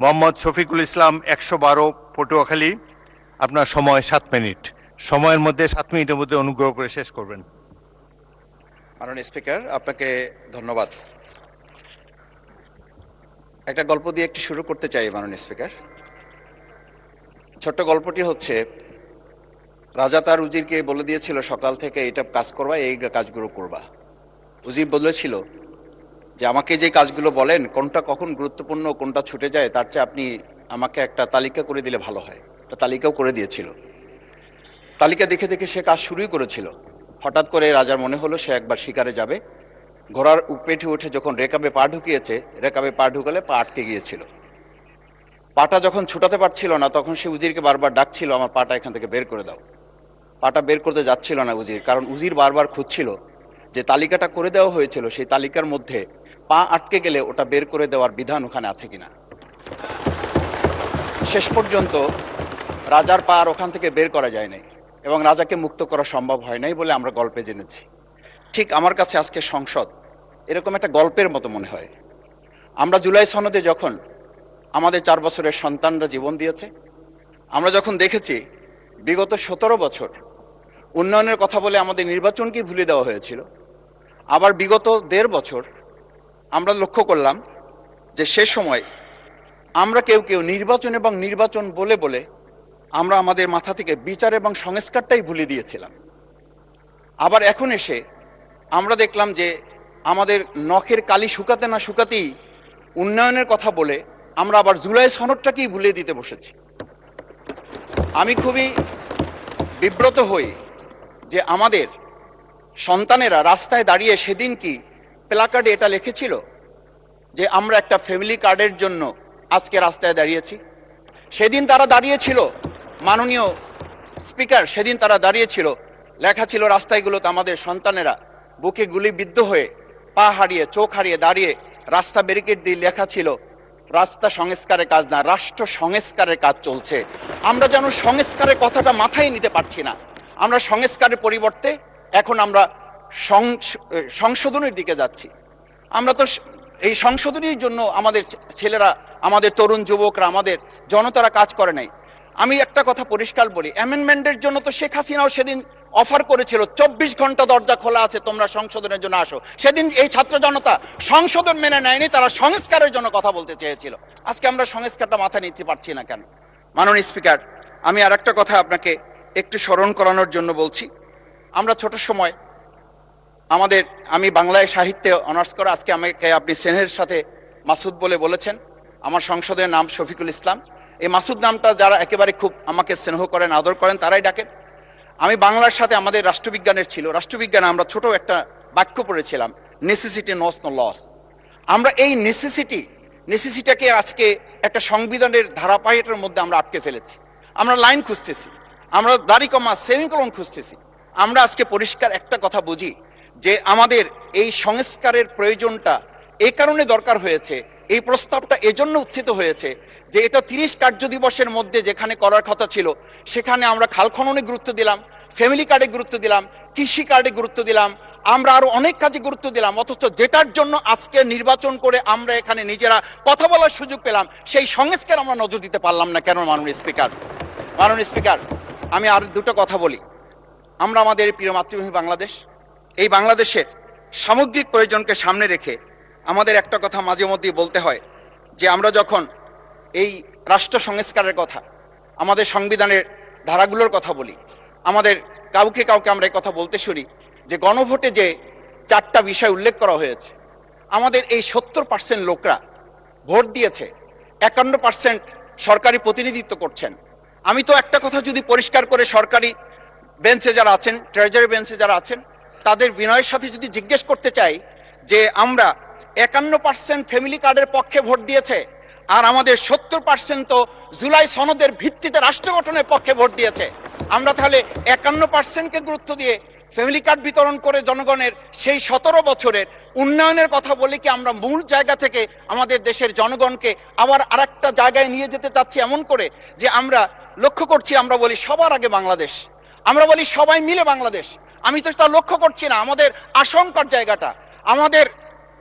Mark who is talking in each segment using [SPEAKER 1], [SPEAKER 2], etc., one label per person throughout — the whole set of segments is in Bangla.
[SPEAKER 1] মোহাম্মদ শফিকুল ইসলাম ১১২ পটুয়াখালী। আপনার সময় ৭ মিনিট। সময়ের মধ্যে ৭ মিনিটের মধ্যে অনুগ্রহ করে শেষ করবেন।
[SPEAKER 2] মাননীয় স্পিকার, আপনাকে ধন্যবাদ। একটা গল্প দিয়ে একটু শুরু করতে চাই মাননীয় স্পিকার। ছোট্ট গল্পটি হচ্ছে, রাজা তার উজিরকে বলে দিয়েছিল সকাল থেকে এটা কাজ করবা, এই কাজগুলো করবা। উজির বলেছিল যে আমাকে যে কাজগুলো বলেন কোনটা কখন গুরুত্বপূর্ণ কোনটা ছুটে যায় তার চেয়ে আপনি আমাকে একটা তালিকা করে দিলে ভালো হয়। একটা তালিকাও করে দিয়েছিল। তালিকা দেখে দেখে সে কাজ শুরুই করেছিল। হঠাৎ করে রাজার মনে হলো সে একবার শিকারে যাবে। ঘোড়ার পেটে উঠে যখন রেকাবে পা ঢুকিয়েছে, রেকাবে পা ঢুকালে পা আটকে গিয়েছিল। পাটা যখন ছুটাতে পারছিল না তখন সে উজিরকে বারবার ডাকছিল, আমার পাটা এখান থেকে বের করে দাও। পাটা বের করতে যাচ্ছিল না উজির, কারণ উজির বারবার খুঁজছিল যে তালিকাটা করে দেওয়া হয়েছিল সেই তালিকার মধ্যে পা আটকে গেলে ওটা বের করে দেওয়ার বিধান ওখানে আছে কিনা। শেষ পর্যন্ত রাজার পা আর ওখান থেকে বের করা যায় নাই এবং রাজাকে মুক্ত করা সম্ভব হয় নাই বলে আমরা গল্পে জেনেছি। ঠিক আমার কাছে আজকে সংসদ এরকম একটা গল্পের মতো মনে হয়। আমরা জুলাই সনদে যখন আমাদের 4 বছরের সন্তানরা জীবন দিয়েছে, আমরা যখন দেখেছি বিগত 17 বছর উন্নয়নের কথা বলে আমাদের নির্বাচনকে ভুলে দেওয়া হয়েছিল, আবার বিগত 1.5 বছর আমরা লক্ষ্য করলাম যে সে সময় আমরা কেউ কেউ নির্বাচন এবং নির্বাচন বলে বলে আমরা আমাদের মাথা থেকে বিচার এবং সংস্কারটাই ভুলে দিয়েছিলাম। আবার এখন এসে আমরা দেখলাম যে আমাদের নখের কালি শুকাতে না শুকাতেই উন্নয়নের কথা বলে আমরা আবার জুলাই সনদটাকেই ভুলে দিতে বসেছি। আমি খুবই বিব্রত হই যে আমাদের সন্তানেরা রাস্তায় দাঁড়িয়ে সেদিন কি প্ল্যাকার্ডে এটা লিখেছিল যে আমরা একটা ফ্যামিলি কার্ডের জন্য আজকে রাস্তায় দাঁড়িয়েছি। সেদিন তারা দাঁড়িয়েছিল, মাননীয় স্পিকার, সেদিন তারা দাঁড়িয়েছিল, লেখা ছিল রাস্তাগুলোতে আমাদের সন্তানেরা বুকে গুলিবিদ্ধ হয়ে পা হারিয়ে চোখ হারিয়ে দাঁড়িয়ে রাস্তা ব্যারিকেড দিয়ে লেখা ছিল রাস্তা সংস্কারের কাজ না, রাষ্ট্র সংস্কারের কাজ চলছে। আমরা যেন সংস্কারের কথাটা মাথায় নিতে পারছি না। আমরা সংস্কারের পরিবর্তে এখন আমরা সংশোধনের দিকে যাচ্ছি। আমরা তো এই সংশোধনীর জন্য আমাদের ছেলেরা, আমাদের তরুণ যুবকরা, আমাদের জনতারা কাজ করে নাই। আমি একটা কথা পরিষ্কার বলি, অ্যামেন্ডমেন্টের জন্য তো শেখ হাসিনাও সেদিন অফার করেছিল 24 ঘন্টা দরজা খোলা আছে, তোমরা সংশোধনের জন্য আসো। সেদিন এই ছাত্র জনতা সংশোধন মেনে নেয়নি, তারা সংস্কারের জন্য কথা বলতে চেয়েছিল। আজকে আমরা সংস্কারটা মাথায় নিতে পারছি না কেন? মাননীয় স্পিকার, আমি আর একটা কথা আপনাকে একটু স্মরণ করানোর জন্য বলছি। আমরা ছোট সময় আমি বাংলায় সাহিত্যে অনার্স করা, আজকে আমাকে আপনি স্নেহের সাথে মাসুদ বলে বলেছেন। আমার সংসদের নাম শফিকুল ইসলাম। এই মাসুদ নামটা যারা একেবারে খুব আমাকে স্নেহ করেন, আদর করেন, তারাই ডাকেন। আমি বাংলার সাথে আমাদের রাষ্ট্রবিজ্ঞানের ছিল, রাষ্ট্রবিজ্ঞানে আমরা ছোট একটা বাক্য পড়েছিলাম, নেসেসিটি নোস নো লস। আমরা এই নেসেসিটিটাকে আজকে একটা সংবিধানের ধারাবাহিকের মধ্যে আমরা আটকে ফেলেছি। আমরা লাইন খুঁজতেছি, আমরা দাড়ি কমা সেমিকোলন খুঁজতেছি। আমরা আজকে পরিষ্কার একটা কথা বুঝি যে আমাদের এই সংস্কারের প্রয়োজনটা এই কারণে দরকার হয়েছে, এই প্রস্তাবটা এজন্য উত্থিত হয়েছে যে এটা 30 কার্য দিবসের মধ্যে যেখানে করার কথা ছিল সেখানে আমরা খাল খননে গুরুত্ব দিলাম, ফ্যামিলি কার্ডে গুরুত্ব দিলাম, কৃষি কার্ডে গুরুত্ব দিলাম, আমরা আরো অনেক কাজে গুরুত্ব দিলাম। অথচ যেটার জন্য আজকে নির্বাচন করে আমরা এখানে নিজেরা কথা বলার সুযোগ পেলাম, সেই সংস্কার আমরা নজর দিতে পারলাম না কেন? মাননীয় স্পিকার, আমি আর দুটো কথা বলি। আমরা আমাদের প্রিয় মাতৃভূমি বাংলাদেশ, এই বাংলাদেশের সামগ্রিক প্রয়োজনকে সামনে রেখে আমাদের একটা কথা মাঝে মধ্যেই বলতে হয় যে আমরা যখন এই রাষ্ট্র সংস্কারের কথা, আমাদের সংবিধানের ধারাগুলোর কথা বলি, আমাদের কাউকে আমরা এই কথা বলতে শুনি যে গণভোটে যে 4টা বিষয় উল্লেখ করা হয়েছে, আমাদের এই 70% লোকরা ভোট দিয়েছে, 51% সরকারি প্রতিনিধিত্ব করছেন। আমি তো একটা কথা যদি পরিষ্কার করে সরকারি বেঞ্চে যারা আছেন, ট্রেজারি বেঞ্চে যারা আছেন, তাদের বিনয়ের সাথে যদি জিজ্ঞেস করতে চাই যে আমরা 51% ফ্যামিলি কার্ডের পক্ষে ভোট দিয়েছে আর আমাদের 70% তো জুলাই সনদের ভিত্তিতে রাষ্ট্র গঠনের পক্ষে ভোট দিয়েছে, আমরা তাহলে 51%কে গুরুত্ব দিয়ে ফ্যামিলি কার্ড বিতরণ করে জনগণের সেই 17 বছরের উন্নয়নের কথা বলে কি আমরা মূল জায়গা থেকে আমাদের দেশের জনগণকে আবার আরেকটা জায়গায় নিয়ে যেতে চাচ্ছি? এমন করে যে আমরা লক্ষ্য করছি, আমরা বলি সবার আগে বাংলাদেশ, আমরা বলি সবাই মিলে বাংলাদেশ। আমি তো তা লক্ষ্য করছি না। আমাদের আশঙ্কার জায়গাটা, আমাদের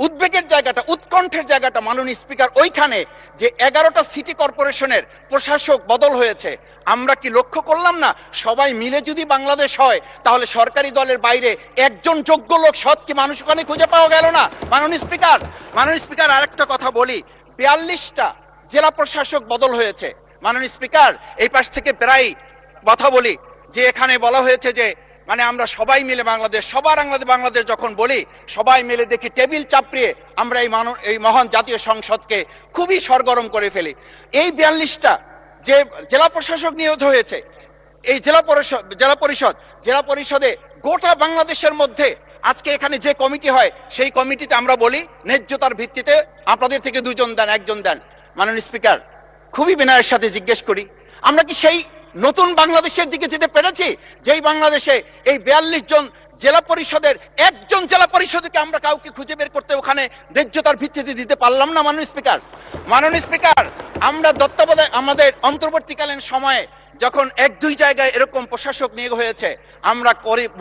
[SPEAKER 2] উদ্বেগের জায়গাটা, উৎকণ্ঠের জায়গাটা মাননীয় স্পিকার ওইখানে যে 11টা সিটি কর্পোরেশনের প্রশাসক বদল হয়েছে। আমরা কি লক্ষ্য করলাম না সবাই মিলে যদি বাংলাদেশ হয় তাহলে সরকারি দলের বাইরে একজন যোগ্য লোক সৎ কি মানুষ ওখানে খুঁজে পাওয়া গেল না? মাননীয় স্পিকার আরেকটা কথা বলি, 42টা জেলা প্রশাসক বদল হয়েছে। মাননীয় স্পিকার এই পাশ থেকে প্রায় কথা বলি যে এখানে বলা হয়েছে যে মানে আমরা সবাই মিলে বাংলাদেশ, সবার বাংলাদেশ যখন বলি সবাই মিলে দেখি টেবিল চাপড়িয়ে আমরা এই মহান জাতীয় সংসদকে খুবই সরগরম করে ফেলি। এই 42টা যে জেলা প্রশাসক নিয়োগ হয়েছে, এই জেলা পরিষদে গোটা বাংলাদেশের মধ্যে আজকে এখানে যে কমিটি হয় সেই কমিটিতে আমরা বলি ন্যায্যতার ভিত্তিতে আপনাদের থেকে 2 জন দেন, 1 জন দেন। মাননীয় স্পিকার, খুবই বিনয়ের সাথে জিজ্ঞেস করি, আমরা কি সেই নতুন বাংলাদেশের দিকে যেতে পেরেছি যেই বাংলাদেশে এই 42 জন জেলা পরিষদের একজন জেলা পরিষদকে আমরা কাউকে খুঁজে বের করতে ওখানে ন্যায্যতার ভিত্তিতে দিতে পারলাম না? মাননীয় স্পিকার, আমরা তত্ত্বাবধায়ক আমাদের অন্তর্বর্তীকালীন সময়ে যখন 1-2 জায়গায় এরকম প্রশাসক নিয়োগ হয়েছে আমরা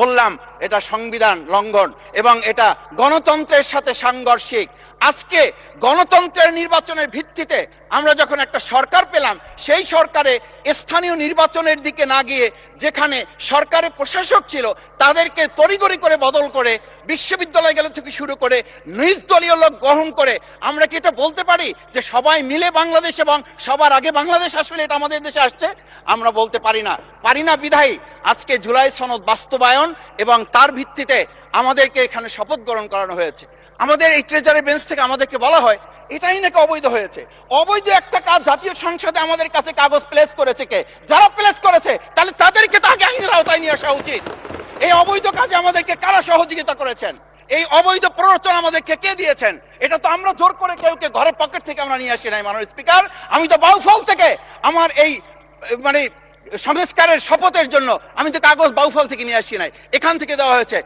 [SPEAKER 2] বললাম এটা সংবিধান লঙ্ঘন এবং এটা গণতন্ত্রের সাথে সাংঘর্ষিক। আজকে গণতন্ত্রের নির্বাচনের ভিত্তিতে আমরা যখন একটা সরকার পেলাম, সেই সরকারে স্থানীয় নির্বাচনের দিকে না গিয়ে যেখানে সরকারের প্রশাসক ছিল তাদেরকে তড়িঘড়ি করে বদল করে বিশ্ববিদ্যালয় গেলে থেকে শুরু করে নিজ দলীয় লোক গ্রহণ করে আমরা কি এটা বলতে পারি যে সবাই মিলে বাংলাদেশ এবং সবার আগে বাংলাদেশ আসলে এটা আমাদের দেশে আসছে? আমরা বলতে পারি না বিধায়ী আজকে জুলাই সনদ বাস্তবায়ন এবং তার ভিত্তিতে আমাদেরকে এখানে শপথ গ্রহণ করানো হয়েছে। আমাদের এই ট্রেজারি বেঞ্চ থেকে আমাদেরকে বলা হয় এটাই নাকি অবৈধ হয়েছে। অবৈধ একটা কাজ জাতীয় সংসদে আমাদের কাছে কাগজ প্লেস করেছে কে? যারা প্লেস করেছে তাহলে তাদেরকে তো আগে আইনের আওতায় নিয়ে আসা উচিত। এই অবৈধ কাজে আমাদেরকে কারা সহযোগিতা করেছেন? এই অবৈধ প্ররোচনা আমাদেরকে কে দিয়েছেন? এটা তো আমরা জোর করে কেউকে ঘরের পকেট থেকে আমরা নিয়ে আসি নাই। মাননীয় স্পিকার, আমি তো বাউফল থেকে আমার এই মানে সংস্কারের শপথের জন্য আমি তো কাগজ বাউফল থেকে নিয়ে আসি নাই, এখান থেকে দেওয়া হয়েছে।